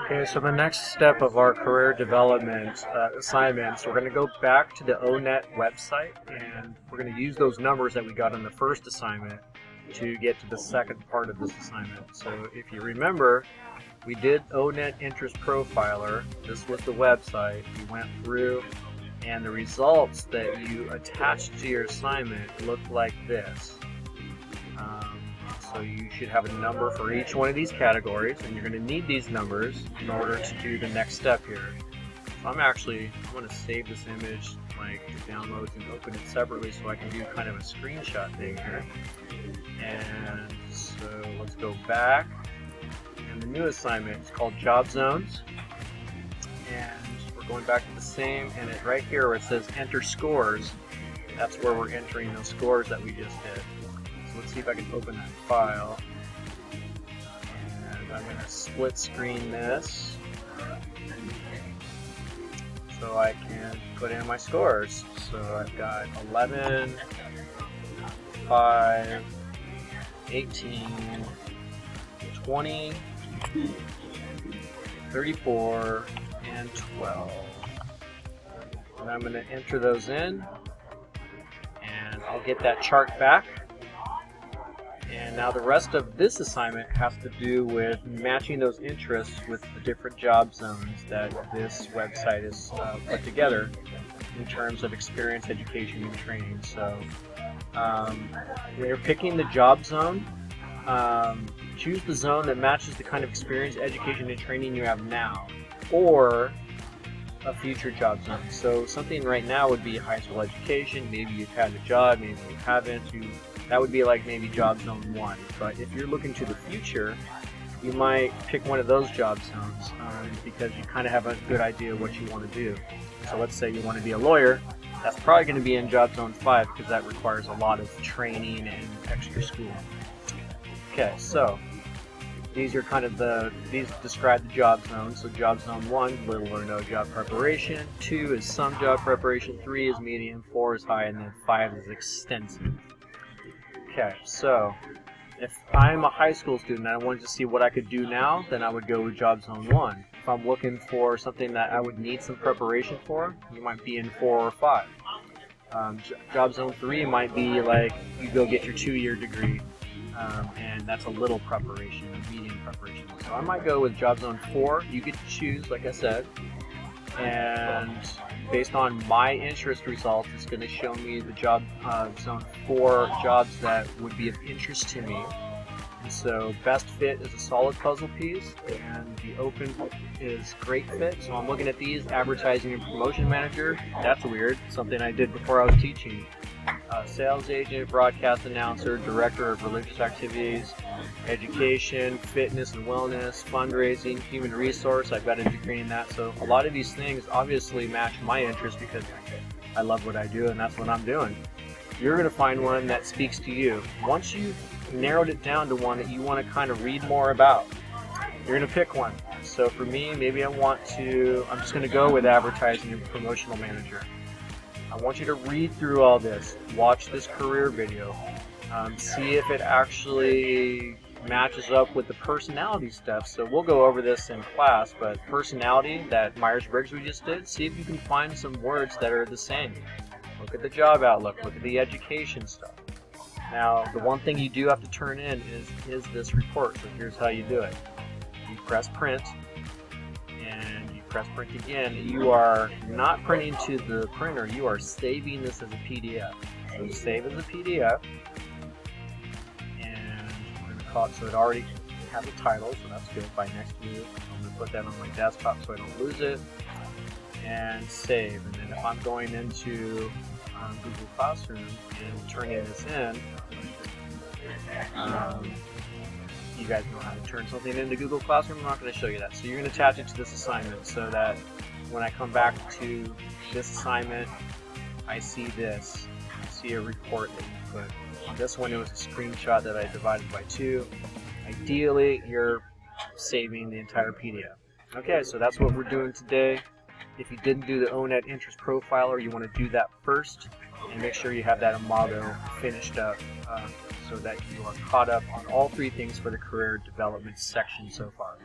Okay, so the next step of our career development assignments, we're going to go back to the ONET website and we're going to use those numbers that we got in the first assignment to get to the second part of this assignment. So if you remember, we did ONET Interest Profiler. This was the website. We went through and the results that you attached to your assignment look like this. So you should have a number for each one of these categories, and you're going to need these numbers in order to do the next step here. So I'm going to save this image, like to downloads, and open it separately so I can do kind of a screenshot thing here. And so let's go back. And the new assignment is called Job Zones. And we're going back to the same, and right here where it says enter scores, that's where we're entering those scores that we just did. So let's see if I can open that file. And I'm going to split screen this so I can put in my scores. So I've got 11, 5, 18, 20, 34, and 12. And I'm going to enter those in, and I'll get that chart back. And now the rest of this assignment has to do with matching those interests with the different job zones that this website is put together in terms of experience, education, and training. So when you're picking the job zone, choose the zone that matches the kind of experience, education, and training you have now, or a future job zone. So something right now would be high school education. Maybe you've had a job, maybe you haven't. That would be like maybe job zone 1. But if you're looking to the future, you might pick one of those job zones because you kind of have a good idea of what you want to do. So let's say you want to be a lawyer. That's probably going to be in job zone 5 because that requires a lot of training and extra school. Okay, so these are these describe the job zones. So job zone 1, little or no job preparation. 2 is some job preparation. 3 is medium. 4 is high. And then 5 is extensive. Okay, so if I'm a high school student and I wanted to see what I could do now, then I would go with job zone 1. If I'm looking for something that I would need some preparation for, you might be in 4 or 5. Job zone 3 might be like you go get your 2-year degree. And that's a little preparation, a medium preparation. So I might go with job zone 4. You get to choose, like I said, and based on my interest results, it's going to show me the job zone 4 jobs that would be of interest to me. And so best fit is a solid puzzle piece, and the open is great fit. So I'm looking at these: advertising and promotion manager. That's weird, something I did before I was teaching. Sales agent, broadcast announcer, director of religious activities, education, fitness and wellness, fundraising, human resource. I've got a degree in that. So a lot of these things obviously match my interest because I love what I do and that's what I'm doing. You're going to find one that speaks to you. Once you've narrowed it down to one that you want to kind of read more about, you're going to pick one. So for me, maybe I'm just going to go with advertising and promotional manager. I want you to read through all this, watch this career video, see if it actually matches up with the personality stuff. So we'll go over this in class, but personality, that Myers-Briggs we just did, see if you can find some words that are the same. Look at the job outlook, look at the education stuff. Now, the one thing you do have to turn in is this report, so here's how you do it. You press print, and you press print again. You are not printing to the printer, you are saving this as a PDF. So save as a PDF, and we're going to call it, so it already has a title, so that's good. By next move, I'm going to put that on my desktop so I don't lose it, and save. And then if I'm going into Google Classroom and turning this in, you guys know how to turn something into Google Classroom. I'm not going to show you that. So you're going to attach it to this assignment so that when I come back to this assignment, I see this. I see a report that you put. On this one, it was a screenshot that I divided by 2. Ideally, you're saving the entire PDF. Okay, so that's what we're doing today. If you didn't do the ONET Interest Profiler, you want to do that first and make sure you have that Imago finished up so that you are caught up on all 3 things for the career development section so far.